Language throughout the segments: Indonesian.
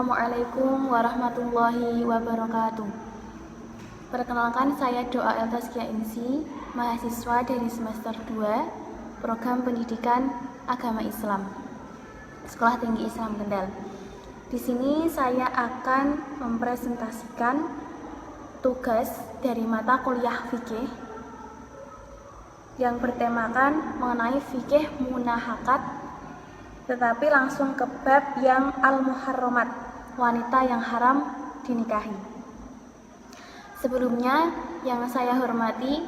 Assalamualaikum warahmatullahi wabarakatuh. Perkenalkan, saya Doa Eltaskia Insi, mahasiswa dari semester 2 Program Pendidikan Agama Islam, Sekolah Tinggi Islam Kendal. Di sini saya akan mempresentasikan tugas dari mata kuliah fikih yang bertemakan mengenai fikih munahakat, tetapi langsung ke bab yang al-muharramat, wanita yang haram dinikahi. Sebelumnya yang saya hormati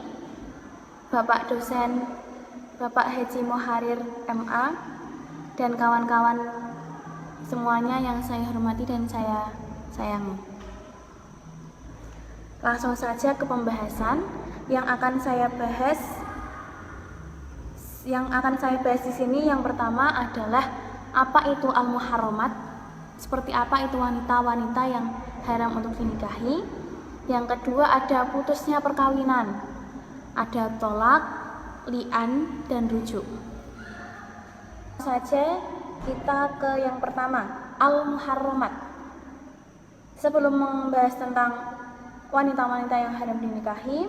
Bapak dosen Bapak Haji Moharir MA dan kawan-kawan semuanya yang saya hormati dan saya sayangi. Langsung saja ke pembahasan yang akan saya bahas. Di sini yang pertama adalah apa itu al-muharramat, seperti apa itu wanita-wanita yang haram untuk dinikahi. Yang kedua ada putusnya perkawinan, ada tolak, li'an, dan rujuk. Saja kita ke yang pertama, al-muharramat. Sebelum membahas tentang wanita-wanita yang haram dinikahi,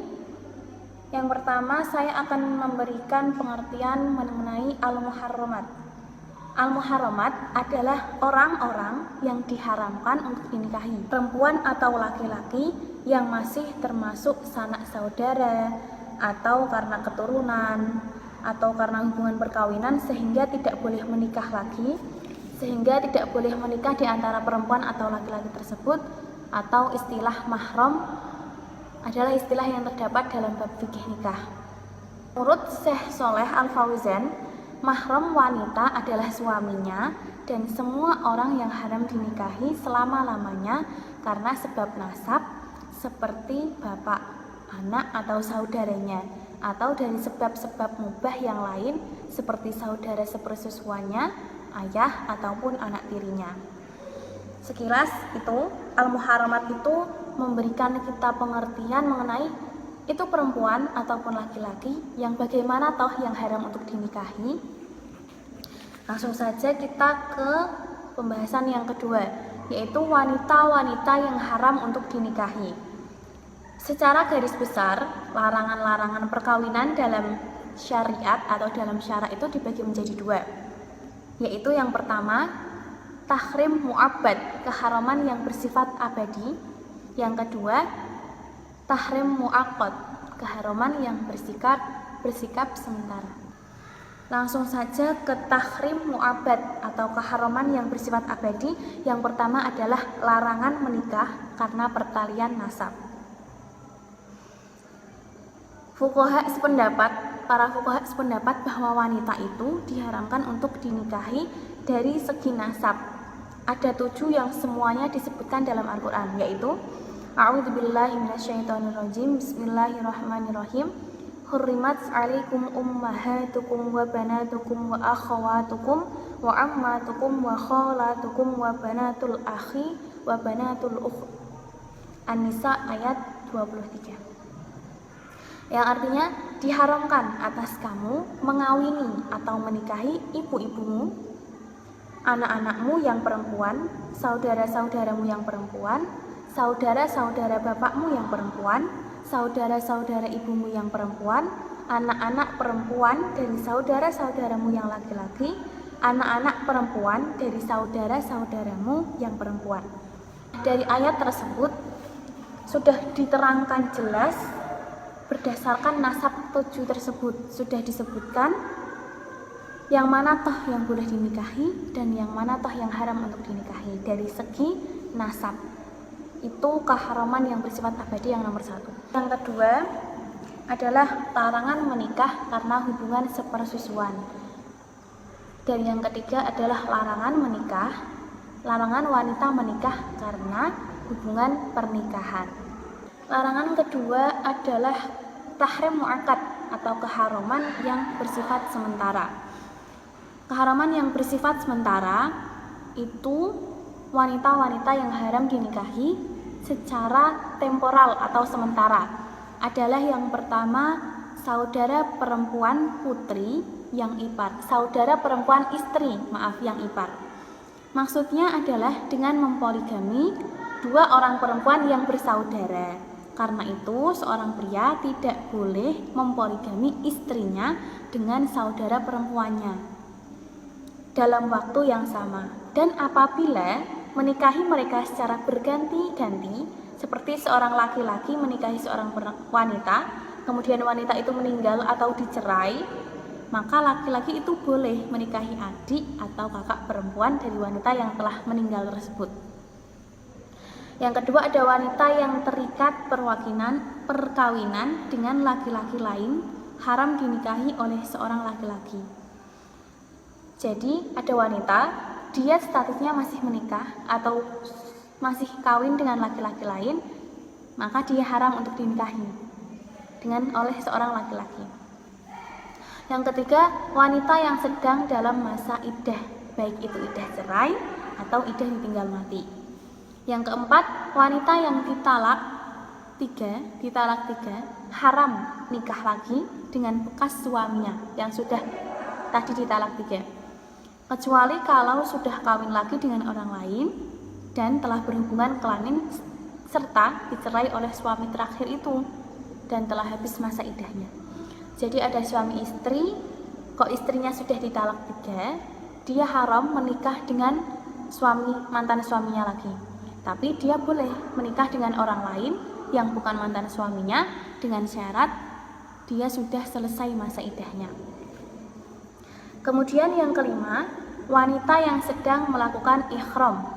yang pertama saya akan memberikan pengertian mengenai al-muharramat. Al-muharramat adalah orang-orang yang diharamkan untuk dinikahi, perempuan atau laki-laki yang masih termasuk sanak saudara, atau karena keturunan, atau karena hubungan perkawinan sehingga tidak boleh menikah lagi, sehingga tidak boleh menikah di antara perempuan atau laki-laki tersebut, atau istilah mahram adalah istilah yang terdapat dalam bab fikih nikah. Menurut Syekh Sholeh Al-Fauzan, mahram wanita adalah suaminya dan semua orang yang haram dinikahi selama-lamanya karena sebab nasab, seperti bapak, anak, atau saudaranya, atau dari sebab-sebab mubah yang lain seperti saudara sepersusuannya, ayah, ataupun anak tirinya. Sekilas itu, al-muharramat itu memberikan kita pengertian mengenai itu perempuan ataupun laki-laki yang bagaimana toh yang haram untuk dinikahi. Langsung saja kita ke pembahasan yang kedua, yaitu wanita-wanita yang haram untuk dinikahi. Secara garis besar, larangan-larangan perkawinan dalam syariat atau dalam syara itu dibagi menjadi dua, yaitu yang pertama, tahrim mu'abbad, keharaman yang bersifat abadi. Yang kedua, tahrim mu'aqqad, keharaman yang bersikap sementara. Langsung saja ke tahrim mu'abbad atau keharaman yang bersifat abadi. Yang pertama adalah larangan menikah karena pertalian nasab. Para fuqaha sependapat bahwa wanita itu diharamkan untuk dinikahi dari segi nasab. Ada 7 yang semuanya disebutkan dalam Al-Quran, yaitu A'udzubillahi minasyaitonirrajim, Bismillahirrahmanirrahim. Hurrimat 'alaikum ummahatukum wa banatukum wa akhawatukum wa ammatukum wa khalatukum wa banatul akhi wa banatul ukht. An-Nisa ayat 23. Yang artinya diharamkan atas kamu mengawini atau menikahi ibu-ibumu, anak-anakmu yang perempuan, saudara-saudaramu yang perempuan, saudara-saudara bapakmu yang perempuan, saudara-saudara ibumu yang perempuan, anak-anak perempuan dari saudara-saudaramu yang laki-laki, anak-anak perempuan dari saudara-saudaramu yang perempuan. Dari ayat tersebut sudah diterangkan jelas berdasarkan nasab 7 tersebut, sudah disebutkan yang mana toh yang boleh dinikahi dan yang mana toh yang haram untuk dinikahi dari segi nasab. Itu keharaman yang bersifat abadi yang nomor 1. Yang kedua adalah larangan menikah karena hubungan sepersusuan. Dan yang ketiga adalah larangan wanita menikah karena hubungan pernikahan. Larangan kedua adalah tahrim mu'akkad atau keharaman yang bersifat sementara. Keharaman yang bersifat sementara itu wanita-wanita yang haram dinikahi secara temporal atau sementara adalah yang pertama, saudara perempuan putri yang ipar, saudara perempuan istri yang ipar. Maksudnya adalah dengan mempoligami 2 orang perempuan yang bersaudara. Karena itu seorang pria tidak boleh mempoligami istrinya dengan saudara perempuannya dalam waktu yang sama. Dan apabila menikahi mereka secara berganti-ganti, seperti seorang laki-laki menikahi seorang wanita, kemudian wanita itu meninggal atau dicerai, maka laki-laki itu boleh menikahi adik atau kakak perempuan dari wanita yang telah meninggal tersebut. Yang kedua, ada wanita yang terikat perkawinan dengan laki-laki lain, haram dinikahi oleh seorang laki-laki. Jadi ada wanita, dia statusnya masih menikah atau masih kawin dengan laki-laki lain, maka dia haram untuk dinikahi oleh seorang laki-laki. Yang ketiga, wanita yang sedang dalam masa iddah, baik itu iddah cerai atau iddah ditinggal mati. Yang keempat, wanita yang ditalak tiga, haram nikah lagi dengan bekas suaminya yang sudah tadi ditalak 3. Kecuali kalau sudah kawin lagi dengan orang lain dan telah berhubungan kelamin serta dicerai oleh suami terakhir itu dan telah habis masa iddahnya. Jadi ada suami istri, kok istrinya sudah ditalak 3, dia haram menikah dengan mantan suaminya lagi. Tapi dia boleh menikah dengan orang lain yang bukan mantan suaminya dengan syarat dia sudah selesai masa iddahnya. Kemudian yang kelima, wanita yang sedang melakukan ihram.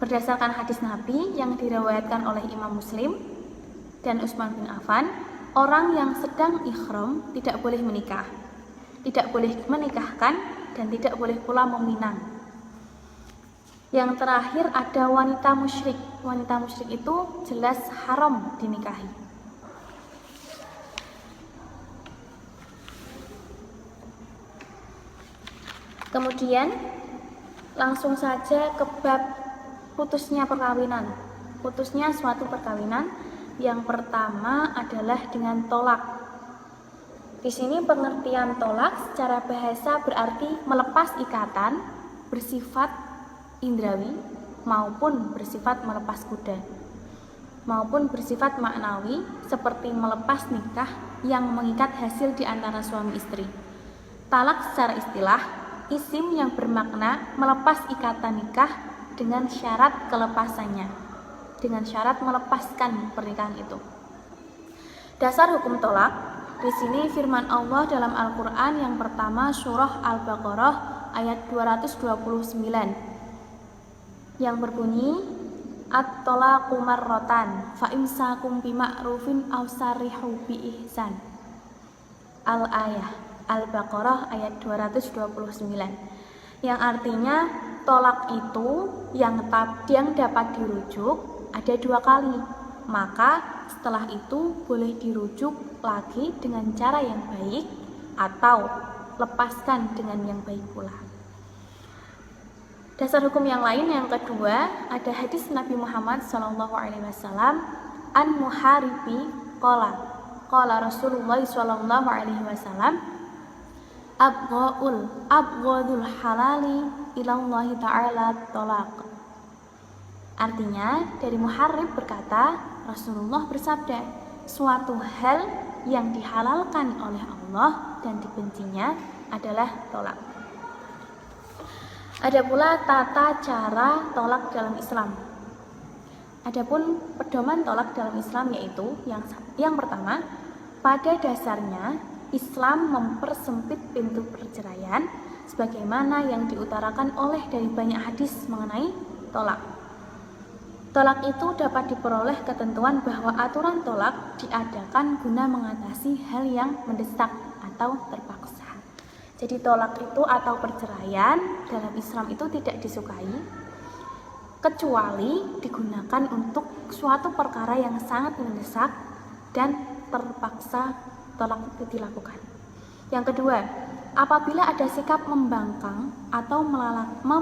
Berdasarkan hadis Nabi yang diriwayatkan oleh Imam Muslim dan Utsman bin Affan, orang yang sedang ihram tidak boleh menikah, tidak boleh menikahkan, dan tidak boleh pula meminang. Yang terakhir ada wanita musyrik. Wanita musyrik itu jelas haram dinikahi. Kemudian langsung saja ke bab putusnya perkawinan. Putusnya suatu perkawinan yang pertama adalah dengan tolak. Di sini pengertian tolak secara bahasa berarti melepas ikatan bersifat indrawi maupun bersifat melepas kuda, maupun bersifat maknawi seperti melepas nikah yang mengikat hasil di antara suami istri. Talak secara istilah isim yang bermakna melepas ikatan nikah dengan syarat kelepasannya, dengan syarat melepaskan pernikahan itu. Dasar hukum tolak di sini firman Allah dalam Al-Qur'an yang pertama surah Al-Baqarah ayat 229 yang berbunyi at-talaqu marratan fa imsakum bima'rufin aw sarihu bi ihsan. Al-ayah Al-Baqarah ayat 229 yang artinya tolak itu yang dapat dirujuk ada 2 kali, maka setelah itu boleh dirujuk lagi dengan cara yang baik atau lepaskan dengan yang baik pula. Dasar hukum yang lain yang kedua ada hadis Nabi Muhammad SAW an muharibi qala Rasulullah SAW abghadul halali ilallahi ta'ala tolak. Artinya dari muharib berkata, Rasulullah bersabda, suatu hal yang dihalalkan oleh Allah dan dibencinya adalah tolak. Ada pula tata cara tolak dalam Islam. Adapun pedoman tolak dalam Islam yaitu yang pertama, pada dasarnya Islam mempersempit pintu perceraian sebagaimana yang diutarakan oleh dari banyak hadis mengenai tolak. Tolak itu dapat diperoleh ketentuan bahwa aturan tolak diadakan guna mengatasi hal yang mendesak atau terpaksa. Jadi tolak itu atau perceraian dalam Islam itu tidak disukai kecuali digunakan untuk suatu perkara yang sangat mendesak dan terpaksa tolak itu dilakukan. Yang kedua, apabila ada sikap membangkang atau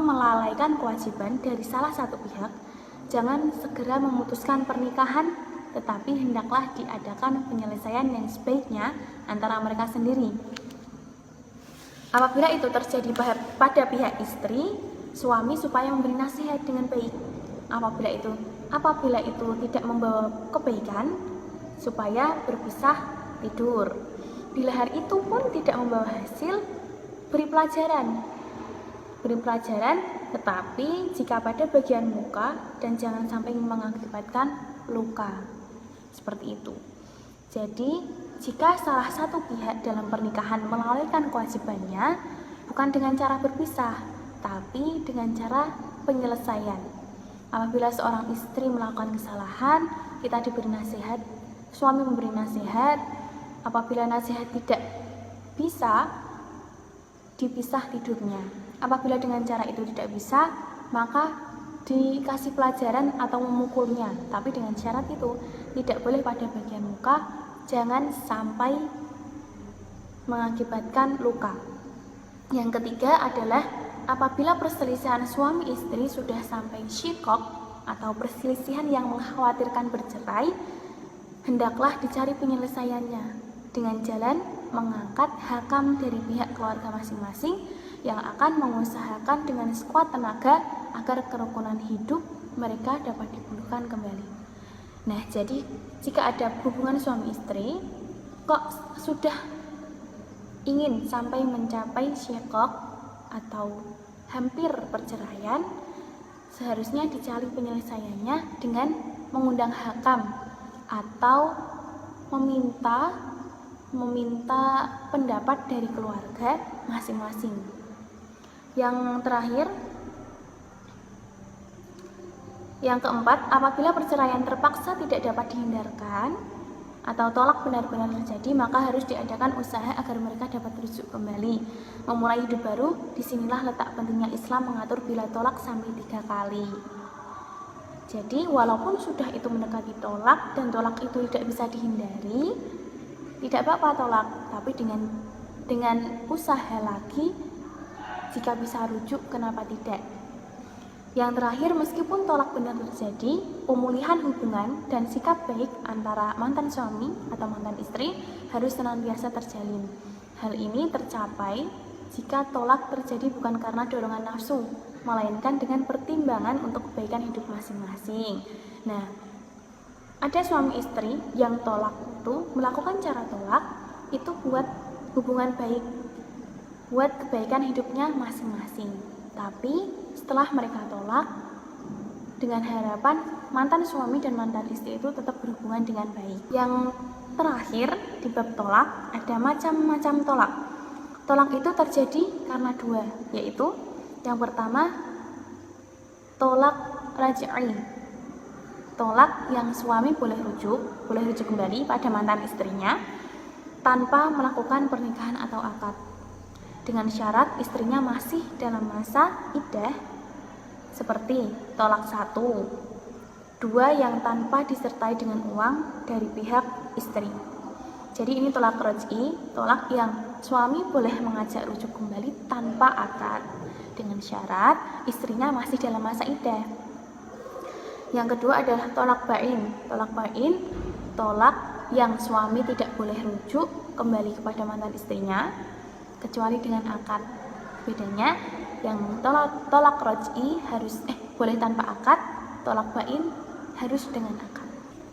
melalaikan kewajiban dari salah satu pihak, jangan segera memutuskan pernikahan, tetapi hendaklah diadakan penyelesaian yang sebaiknya antara mereka sendiri. Apabila itu terjadi pada pihak istri, suami supaya memberi nasihat dengan baik. Apabila itu tidak membawa kebaikan, supaya berpisah tidur. Bila hal itu pun tidak membawa hasil, beri pelajaran, tetapi jika pada bagian muka dan jangan sampai mengakibatkan luka. Seperti itu. Jadi, jika salah satu pihak dalam pernikahan melalaikan kewajibannya, bukan dengan cara berpisah, tapi dengan cara penyelesaian. Apabila seorang istri melakukan kesalahan, kita diberi nasihat, suami memberi nasihat. Apabila nasihat tidak bisa, dipisah tidurnya. Apabila dengan cara itu tidak bisa, maka dikasih pelajaran atau memukulnya. Tapi dengan syarat itu tidak boleh pada bagian muka, jangan sampai mengakibatkan luka. Yang ketiga adalah apabila perselisihan suami istri sudah sampai syikok atau perselisihan yang mengkhawatirkan bercerai, hendaklah dicari penyelesaiannya dengan jalan mengangkat hakam dari pihak keluarga masing-masing yang akan mengusahakan dengan sekuat tenaga agar kerukunan hidup mereka dapat dipulihkan kembali. Nah, jadi jika ada hubungan suami istri kok sudah ingin sampai mencapai syikok atau hampir perceraian, seharusnya dicari penyelesaiannya dengan mengundang hakam atau meminta pendapat dari keluarga masing-masing. Yang terakhir, yang keempat, apabila perceraian terpaksa tidak dapat dihindarkan atau tolak benar-benar terjadi, maka harus diadakan usaha agar mereka dapat rujuk kembali, memulai hidup baru. Disinilah letak pentingnya Islam mengatur bila tolak sampai 3 kali. Jadi walaupun sudah itu mendekati tolak dan tolak itu tidak bisa dihindari, tidak apa-apa tolak, tapi dengan usaha lagi, jika bisa rujuk kenapa tidak. Yang terakhir, meskipun tolak benar terjadi, pemulihan hubungan dan sikap baik antara mantan suami atau mantan istri harus senantiasa terjalin. Hal ini tercapai jika tolak terjadi bukan karena dorongan nafsu, melainkan dengan pertimbangan untuk kebaikan hidup masing-masing. Nah, ada suami istri yang tolak itu melakukan cara tolak itu buat hubungan baik, buat kebaikan hidupnya masing-masing. Tapi setelah mereka tolak, dengan harapan mantan suami dan mantan istri itu tetap berhubungan dengan baik. Yang terakhir di bab tolak ada macam-macam tolak. Tolak itu terjadi karena 2, yaitu yang pertama tolak raj'i. Tolak yang suami boleh rujuk kembali pada mantan istrinya tanpa melakukan pernikahan atau akad, dengan syarat istrinya masih dalam masa iddah, seperti tolak 1, 2 yang tanpa disertai dengan uang dari pihak istri. Jadi ini tolak raj'i, tolak yang suami boleh mengajak rujuk kembali tanpa akad, dengan syarat istrinya masih dalam masa iddah. Yang kedua adalah tolak bain. Tolak bain, tolak yang suami tidak boleh rujuk kembali kepada mantan istrinya kecuali dengan akad. Bedanya, yang tolak raj'i harus boleh tanpa akad, tolak bain harus dengan akad.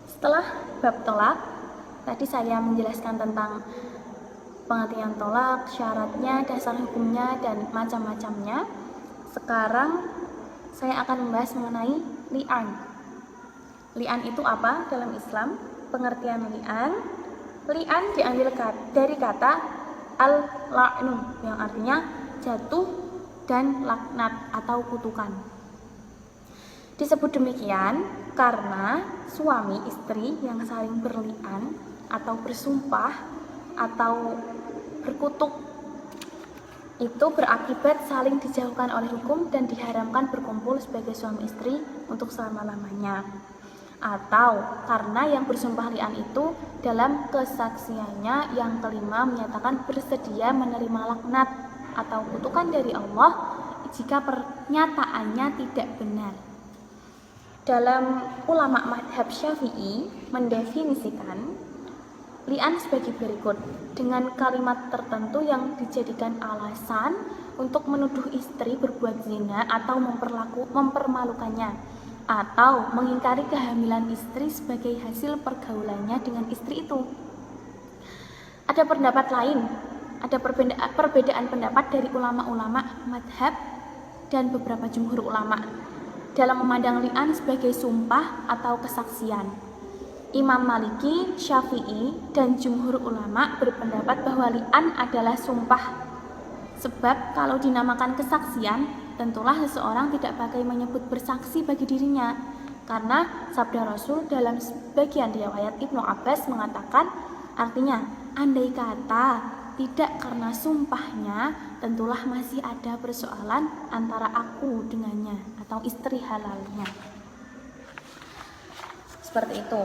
Setelah bab tolak, tadi saya menjelaskan tentang pengertian tolak, syaratnya, dasar hukumnya, dan macam-macamnya. Sekarang saya akan membahas mengenai li'an. Li'an itu apa dalam Islam? Pengertian li'an diambil dari kata al-la'nu yang artinya jatuh dan laknat atau kutukan. Disebut demikian karena suami istri yang saling berli'an atau bersumpah atau berkutuk itu berakibat saling dijauhkan oleh hukum dan diharamkan berkumpul sebagai suami istri untuk selama-lamanya. Atau karena yang bersumpah li'an itu dalam kesaksiannya yang kelima menyatakan bersedia menerima laknat atau kutukan dari Allah jika pernyataannya tidak benar. Dalam ulama madhab Syafi'i mendefinisikan li'an sebagai berikut, dengan kalimat tertentu yang dijadikan alasan untuk menuduh istri berbuat zina atau mempermalukannya, atau mengingkari kehamilan istri sebagai hasil pergaulannya dengan istri itu. Ada pendapat lain, ada perbedaan pendapat dari ulama-ulama madhab dan beberapa jumhur ulama dalam memandang li'an sebagai sumpah atau kesaksian. Imam Maliki, Syafi'i, dan jumhur ulama berpendapat bahwa li'an adalah sumpah. Sebab kalau dinamakan kesaksian, tentulah seseorang tidak pakai menyebut bersaksi bagi dirinya. Karena sabda Rasul dalam sebagian riwayat Ibnu Abbas mengatakan, artinya, andai kata tidak karena sumpahnya, tentulah masih ada persoalan antara aku dengannya atau istri halalnya. Seperti itu.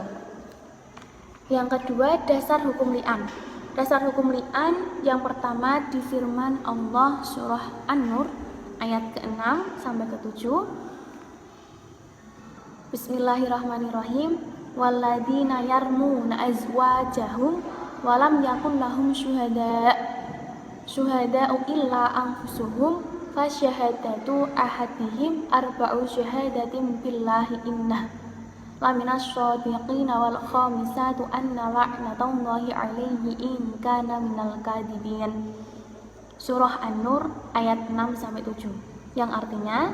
Yang kedua, dasar hukum li'an. Dasar hukum li'an yang pertama di firman Allah surah An-Nur ayat ke-6 sampai ke-7. Bismillahirrahmanirrahim. Walladzina yarmuna azwajahum walam yakun lahum syuhada'u illa anfusuhum fasyahadatu ahadihim arba'u syahadatin billahi innah laminas shadiqina wal khamisatu anna la'natullahi alaihi in kana minal kadibin. Surah An-Nur ayat 6-7, yang artinya,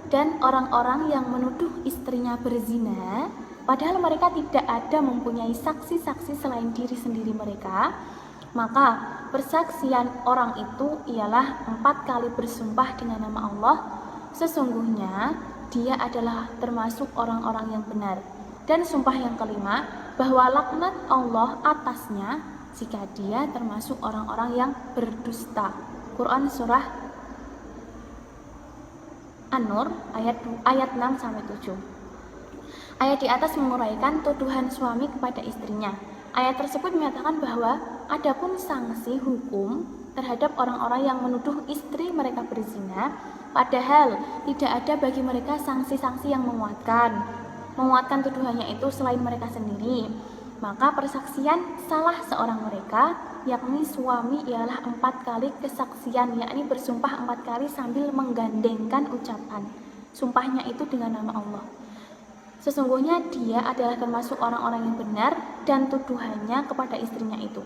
dan orang-orang yang menuduh istrinya berzina padahal mereka tidak ada mempunyai saksi-saksi selain diri sendiri mereka, maka persaksian orang itu ialah 4 kali bersumpah dengan nama Allah, sesungguhnya dia adalah termasuk orang-orang yang benar. Dan sumpah yang kelima, bahwa laknat Allah atasnya jika dia termasuk orang-orang yang berdusta. Quran surah An-Nur ayat 6-7. Ayat di atas menguraikan tuduhan suami kepada istrinya. Ayat tersebut menyatakan bahwa adapun sanksi hukum terhadap orang-orang yang menuduh istri mereka berzina, padahal tidak ada bagi mereka sanksi-sanksi yang menguatkan tuduhannya itu selain mereka sendiri, maka persaksian salah seorang mereka, yakni suami, ialah 4 kali kesaksian, yakni bersumpah 4 kali sambil menggandengkan ucapan sumpahnya itu dengan nama Allah. Sesungguhnya dia adalah termasuk orang-orang yang benar dan tuduhannya kepada istrinya itu.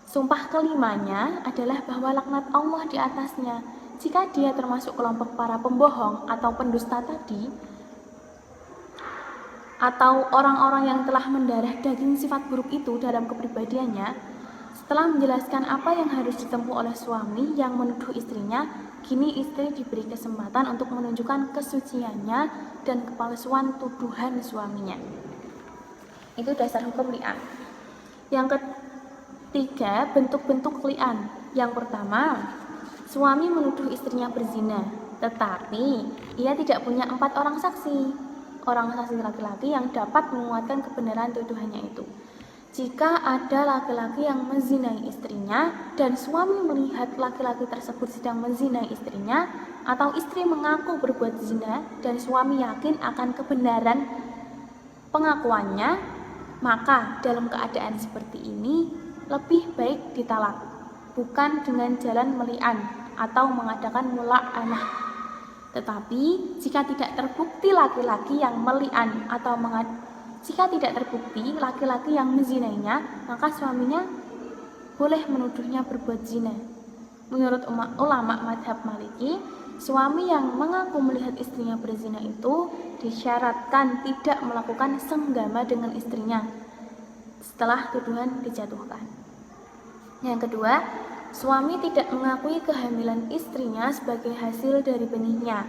Sumpah kelimanya adalah bahwa laknat Allah di atasnya. Jika dia termasuk kelompok para pembohong atau pendusta tadi, atau orang-orang yang telah mendarah daging sifat buruk itu dalam kepribadiannya, setelah menjelaskan apa yang harus ditempuh oleh suami yang menuduh istrinya, kini istri diberi kesempatan untuk menunjukkan kesuciannya dan kepalsuan tuduhan suaminya. Itu dasar hukum li'an. Yang ketiga, bentuk-bentuk li'an. Yang pertama, suami menuduh istrinya berzina, tetapi ia tidak punya 4 orang saksi laki-laki yang dapat menguatkan kebenaran tuduhannya itu. Jika ada laki-laki yang menzinai istrinya dan suami melihat laki-laki tersebut sedang menzinai istrinya, atau istri mengaku berbuat zina dan suami yakin akan kebenaran pengakuannya, maka dalam keadaan seperti ini lebih baik ditalak, bukan dengan jalan meli'an atau mengadakan mula'anah. Tetapi jika tidak terbukti laki-laki yang meli'an atau jika tidak terbukti laki-laki yang menzinainya, maka suaminya boleh menuduhnya berbuat zina. Menurut ulama madhab Maliki, suami yang mengaku melihat istrinya berzina itu disyaratkan tidak melakukan senggama dengan istrinya setelah tuduhan dijatuhkan. Yang kedua, suami tidak mengakui kehamilan istrinya sebagai hasil dari benihnya.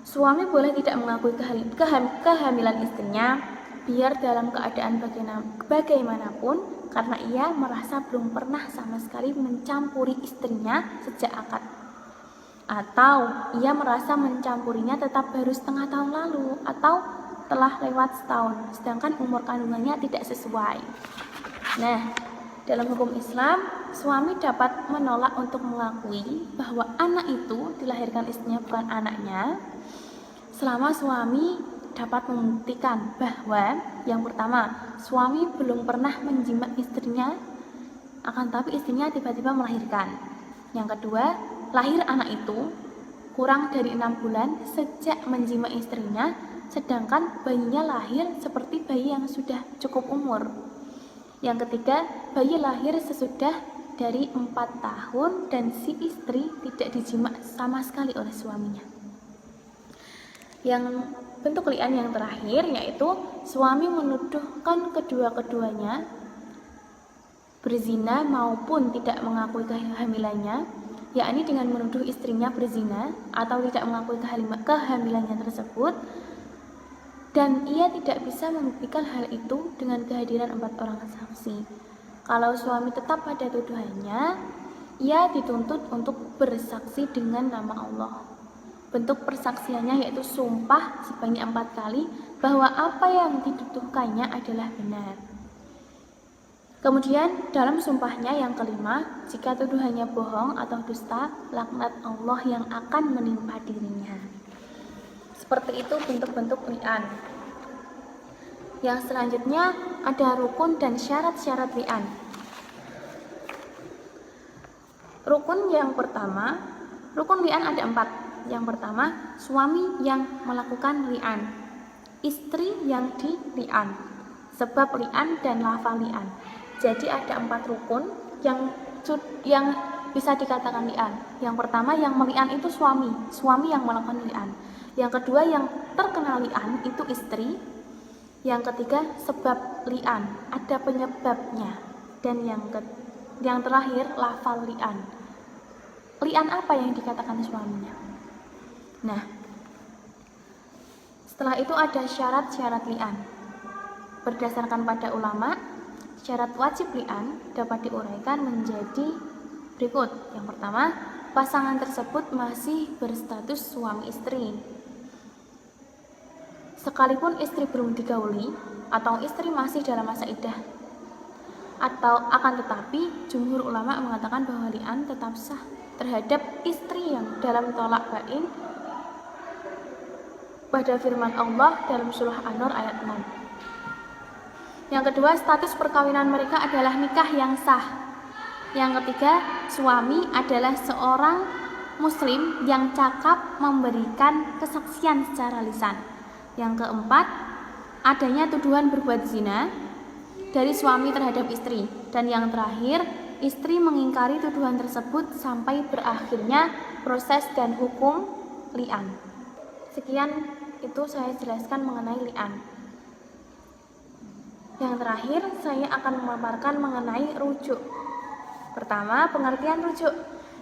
Suami boleh tidak mengakui kehamilan istrinya biar dalam keadaan bagaimanapun, karena ia merasa belum pernah sama sekali mencampuri istrinya sejak akad, atau ia merasa mencampurinya tetap baru setengah tahun lalu atau telah lewat setahun, sedangkan umur kandungannya tidak sesuai. Nah, dalam hukum Islam, suami dapat menolak untuk mengakui bahwa anak itu dilahirkan istrinya bukan anaknya, selama suami dapat membuktikan bahwa yang pertama, suami belum pernah menjimat istrinya, akan tapi istrinya tiba-tiba melahirkan. Yang kedua, lahir anak itu kurang dari 6 bulan sejak menjima istrinya, sedangkan bayinya lahir seperti bayi yang sudah cukup umur. Yang ketiga, bayi lahir sesudah dari 4 tahun dan si istri tidak dijima sama sekali oleh suaminya. Yang bentuk li'an yang terakhir yaitu suami menuduhkan kedua-keduanya berzina maupun tidak mengakui kehamilannya, yakni dengan menuduh istrinya berzina atau tidak mengakui kehamilannya tersebut, dan ia tidak bisa membuktikan hal itu dengan kehadiran 4 orang saksi. Kalau suami tetap pada tuduhannya, ia dituntut untuk bersaksi dengan nama Allah. Bentuk persaksiannya yaitu sumpah sebanyak 4 kali bahwa apa yang dituduhkannya adalah benar. Kemudian dalam sumpahnya yang kelima, jika tuduhannya bohong atau dusta, laknat Allah yang akan menimpa dirinya. Seperti itu bentuk-bentuk li'an. Yang selanjutnya ada rukun dan syarat-syarat li'an. Rukun li'an ada 4. Yang pertama, suami yang melakukan li'an, istri yang di li'an, sebab li'an dan lafal li'an. Jadi ada 4 rukun yang bisa dikatakan li'an. Yang pertama, yang meli'an itu suami yang melakukan li'an. Yang kedua, yang terkena li'an itu istri. Yang ketiga, sebab li'an, ada penyebabnya. Dan yang terakhir, lafal li'an. Li'an apa yang dikatakan suaminya? Nah, setelah itu ada syarat-syarat li'an. Berdasarkan pada ulama, syarat wajib li'an dapat diuraikan menjadi berikut. Yang pertama, pasangan tersebut masih berstatus suami istri. Sekalipun istri belum digauli atau istri masih dalam masa iddah. Atau akan tetapi, jumhur ulama mengatakan bahwa li'an tetap sah terhadap istri yang dalam tolak bain pada firman Allah dalam surah An-Nur ayat 6. Yang kedua, status perkawinan mereka adalah nikah yang sah. Yang ketiga, suami adalah seorang muslim yang cakap memberikan kesaksian secara lisan. Yang keempat, adanya tuduhan berbuat zina dari suami terhadap istri. Dan yang terakhir, istri mengingkari tuduhan tersebut sampai berakhirnya proses dan hukum li'an. Sekian itu saya jelaskan mengenai li'an. Yang terakhir, saya akan memaparkan mengenai rujuk. Pertama, pengertian rujuk.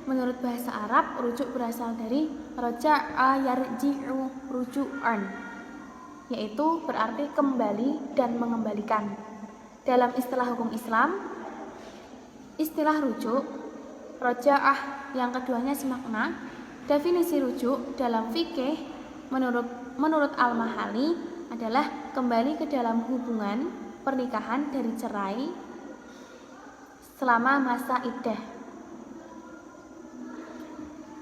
Menurut bahasa Arab, rujuk berasal dari raja'a yarji'u ruju'an, yaitu berarti kembali dan mengembalikan. Dalam istilah hukum Islam, istilah rujuk, raja'ah yang keduanya semakna. Definisi rujuk dalam fikih menurut Al-Mahali adalah kembali ke dalam hubungan pernikahan dari cerai selama masa iddah.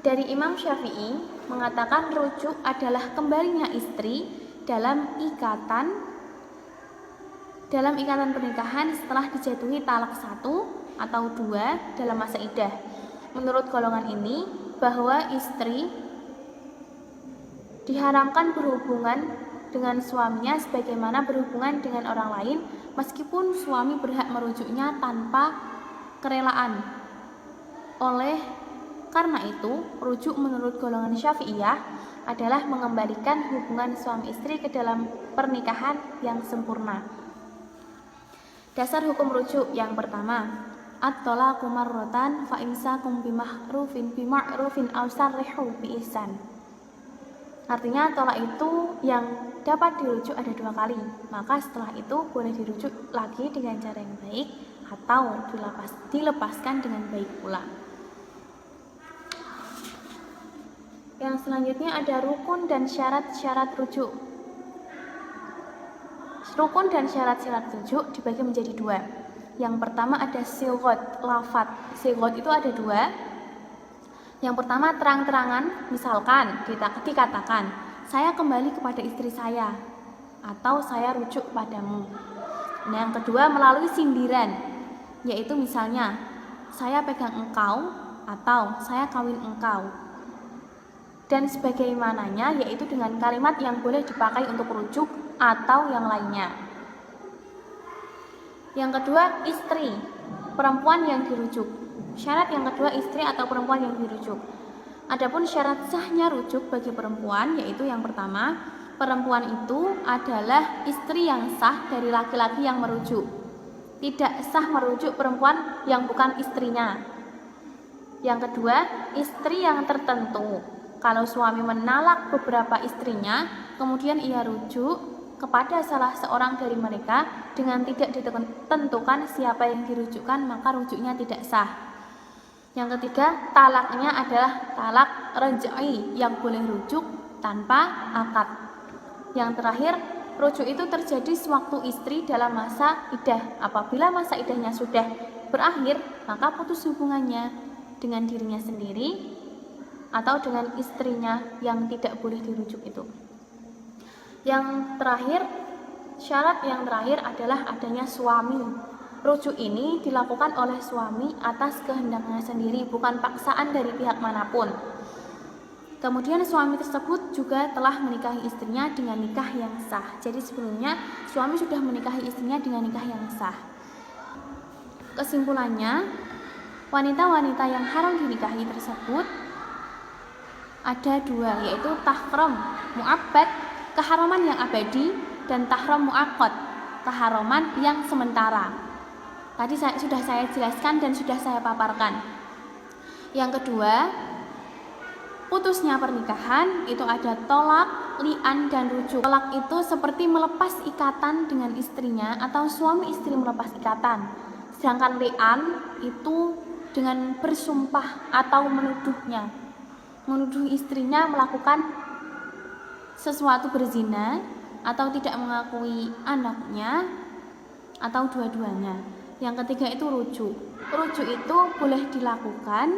Dari Imam Syafi'i mengatakan rujuk adalah kembalinya istri dalam ikatan pernikahan setelah dijatuhi talak 1 atau 2 dalam masa iddah. Menurut golongan ini, bahwa istri diharamkan berhubungan dengan suaminya sebagaimana berhubungan dengan orang lain, meskipun suami berhak merujuknya tanpa kerelaan. Karena itu, rujuk menurut golongan Syafi'iyah adalah mengembalikan hubungan suami istri ke dalam pernikahan yang sempurna. Dasar hukum rujuk yang pertama, at-thalaqu marratan fa imsakum bima'rufin aw sarrihu bi ihsan. Artinya tolak itu yang dapat dirujuk ada 2 kali, maka setelah itu boleh dirujuk lagi dengan cara yang baik atau dilepaskan dengan baik pula. Yang selanjutnya ada rukun dan syarat-syarat rujuk. Rukun dan syarat-syarat rujuk dibagi menjadi 2. Yang pertama ada sighot, lafat. Sighot itu ada 2. Yang pertama terang-terangan, misalkan dikatakan, saya kembali kepada istri saya, atau saya rujuk padamu. Nah, yang kedua melalui sindiran, yaitu misalnya, saya pegang engkau, atau saya kawin engkau. Dan sebagaimananya, yaitu dengan kalimat yang boleh dipakai untuk rujuk atau yang lainnya. Yang kedua, istri, perempuan yang dirujuk. Syarat yang kedua, istri atau perempuan yang dirujuk. Adapun syarat sahnya rujuk bagi perempuan, yaitu yang pertama, perempuan itu adalah istri yang sah dari laki-laki yang merujuk. Tidak sah merujuk perempuan yang bukan istrinya. Yang kedua, istri yang tertentu. Kalau suami menalak beberapa istrinya, kemudian ia rujuk kepada salah seorang dari mereka dengan tidak ditentukan siapa yang dirujukkan, maka rujuknya tidak sah. Yang ketiga, talaknya adalah talak raj'i yang boleh rujuk tanpa akad. Yang terakhir, rujuk itu terjadi sewaktu istri dalam masa iddah. Apabila masa iddahnya sudah berakhir, maka putus hubungannya dengan dirinya sendiri atau dengan istrinya yang tidak boleh dirujuk itu. Yang terakhir, syarat yang terakhir adalah adanya suami. Rujuk ini dilakukan oleh suami atas kehendaknya sendiri, bukan paksaan dari pihak manapun. Kemudian suami tersebut juga telah menikahi istrinya dengan nikah yang sah. Jadi sebelumnya suami sudah menikahi istrinya dengan nikah yang sah. Kesimpulannya, wanita-wanita yang haram dinikahi tersebut ada dua, yaitu tahram mu'abbad, keharaman yang abadi, dan tahram mu'aqqad, keharaman yang sementara. Tadi sudah saya jelaskan dan sudah saya paparkan. Yang kedua, putusnya pernikahan itu ada tolak, li'an, dan rujuk. Tolak itu seperti melepas ikatan dengan istrinya atau suami istri melepas ikatan. Sedangkan li'an itu dengan bersumpah atau menuduh istrinya melakukan sesuatu berzina atau tidak mengakui anaknya atau dua-duanya. Yang ketiga itu rujuk. Rujuk itu boleh dilakukan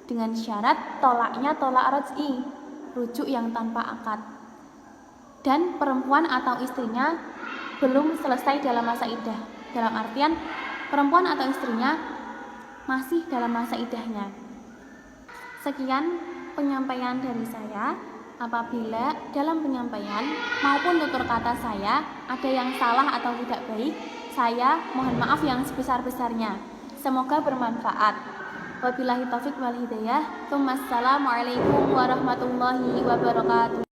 dengan syarat tolaknya tolak raj'i, rujuk yang tanpa akad. Dan perempuan atau istrinya belum selesai dalam masa iddah. Dalam artian perempuan atau istrinya masih dalam masa iddahnya. Sekian penyampaian dari saya. Apabila dalam penyampaian maupun tutur kata saya ada yang salah atau tidak baik, saya mohon maaf yang sebesar-besarnya. Semoga bermanfaat. Wabillahi taufik wal hidayah. Wassalamualaikum warahmatullahi wabarakatuh.